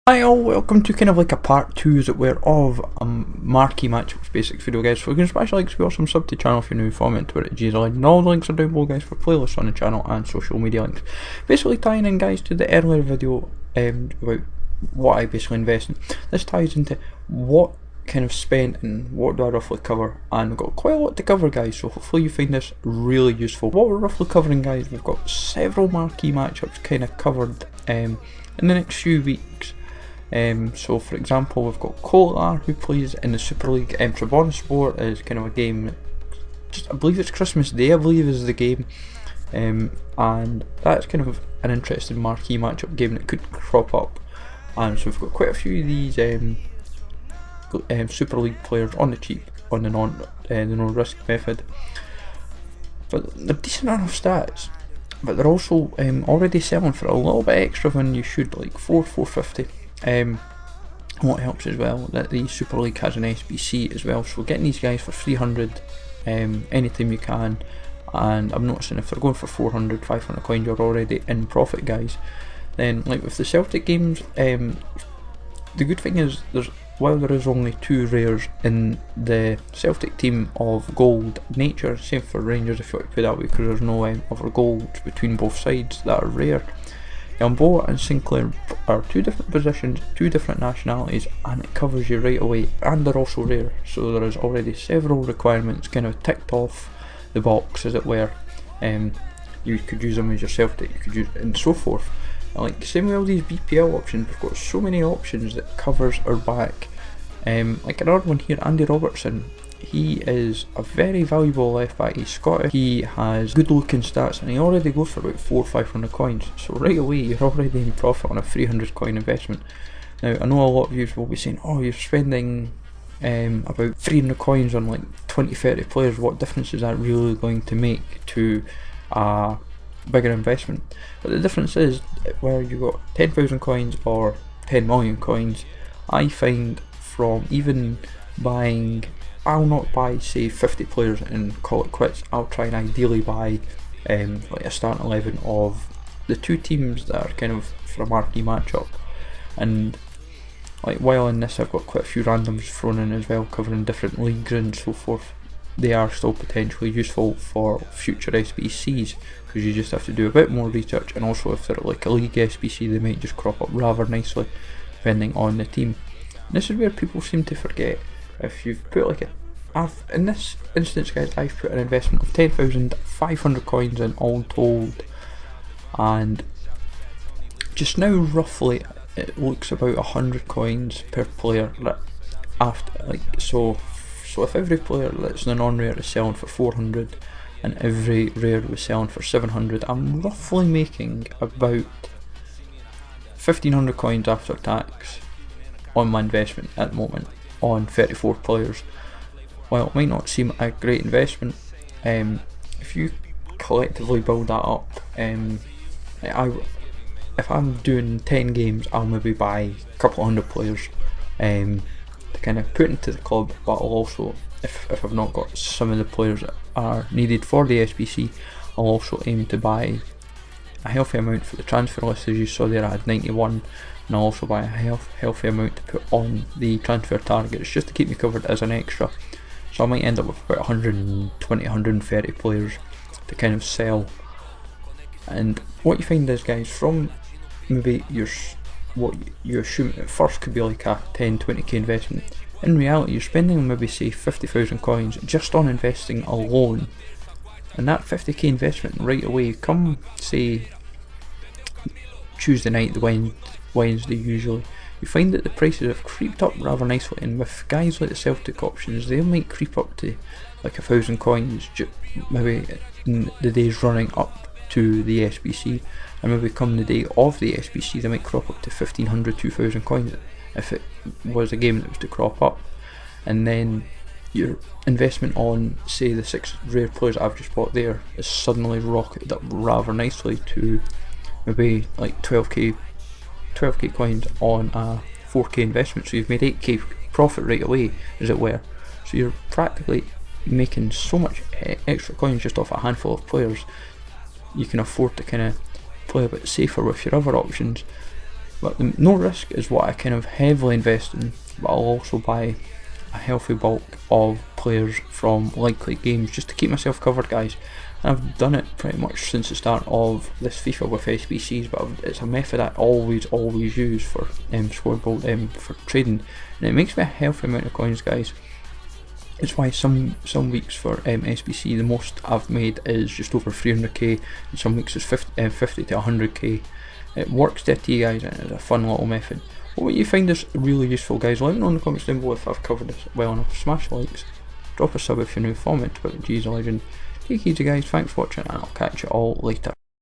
Hi all, welcome to kind of like a part 2 as it were of Marquee Matchups basics video guys. So we're going to smash likes, we also sub to the channel if you're new, follow me on Twitter at GZLine, and all the links are down below guys for playlists on the channel and social media links. Basically tying in guys to the earlier video about what I basically invest in. This ties into what kind of spent and what do I roughly cover, and we've got quite a lot to cover guys, so hopefully you find this really useful. What we're roughly covering guys, we've got several Marquee Matchups kind of covered in the next few weeks. So for example we've got Kolar who plays in the Super League. Trabon Sport is kind of a game, I believe it's Christmas Day I believe is the game, and that's kind of an interesting Marquee Matchup game that could crop up. And so we've got quite a few of these Super League players on the cheap, on the no risk method, but they're decent enough stats, but they're also already selling for a little bit extra than you should, like $450. What helps as well that the Super League has an SBC as well, so getting these guys for 300 anytime you can, and I'm noticing if they're going for 400, 500 coins you're already in profit guys. Then like with the Celtic games, the good thing is while there is only 2 rares in the Celtic team of gold nature, same for Rangers if you want to put it that way, because there's no other gold between both sides that are rare. Gamboa and Sinclair are 2 different positions, 2 different nationalities, and it covers you right away, and they're also rare, so there is already several requirements kind of ticked off the box as it were. You could use them as your Celtic, you could use it and so forth. And like same with all these BPL options, we've got so many options that covers our back. Like another one here, Andy Robertson. He is a very valuable left back, he's Scottish, he has good looking stats, and he already goes for about 400-500 coins, so right away you're already in profit on a 300 coin investment. Now I know a lot of you will be saying, oh you're spending about 300 coins on like 20-30 players, what difference is that really going to make to a bigger investment? But the difference is, where you got 10,000 coins or 10 million coins, I find from even buying, I'll not buy say 50 players and call it quits. I'll try and ideally buy like a starting 11 of the 2 teams that are kind of for a Marquee Matchup. And like while in this I've got quite a few randoms thrown in as well, covering different leagues and so forth. They are still potentially useful for future SBCs, because you just have to do a bit more research, and also if they're like a league SBC they might just crop up rather nicely depending on the team. And this is where people seem to forget. If you've put like in this instance guys, I've put an investment of 10,500 coins in all told, and just now roughly it looks about 100 coins per player after, like so if every player that's the non-rare is selling for 400 and every rare was selling for 700, I'm roughly making about 1,500 coins after tax on my investment at the moment on 34 players. While it might not seem a great investment, if you collectively build that up, if I'm doing 10 games I'll maybe buy a couple hundred players to kind of put into the club, but I'll also, if I've not got some of the players that are needed for the SBC, I'll also aim to buy a healthy amount for the transfer list. As you saw there I had 91, and I'll also buy a healthy amount to put on the transfer targets just to keep me covered as an extra. So I might end up with about 120-130 players to kind of sell. And what you find is guys, from maybe what you assume at first could be like a 10-20k investment, in reality you're spending maybe say 50,000 coins just on investing alone. And that 50k investment right away, come say Tuesday night, the Wednesday usually, you find that the prices have creeped up rather nicely, and with guys like the Celtic options they might creep up to like 1,000 coins maybe in the days running up to the SBC, and maybe come the day of the SBC they might crop up to 1,500, 2,000 coins if it was a game that was to crop up. And then your investment on say the 6 rare players I've just bought there is suddenly rocketed up rather nicely to maybe like 12k coins on a 4k investment, so you've made 8k profit right away as it were. So you're practically making so much extra coins just off a handful of players. You can afford to kind of play a bit safer with your other options. But the no risk is what I kind of heavily invest in, but I'll also buy a healthy bulk of players from likely games just to keep myself covered, guys. And I've done it pretty much since the start of this FIFA with SBCs, but it's a method I always use for score gold for trading, and it makes me a healthy amount of coins, guys. It's why some weeks for SBC the most I've made is just over 300k, and some weeks is 50 to 100k. It works to a T, guys, and it's a fun little method. What you find is really useful, guys? Let me know in the comments down below if I've covered this well enough. Smash likes, drop a sub if you're new, comment about G's a legend. Take it easy, guys, thanks for watching, and I'll catch you all later.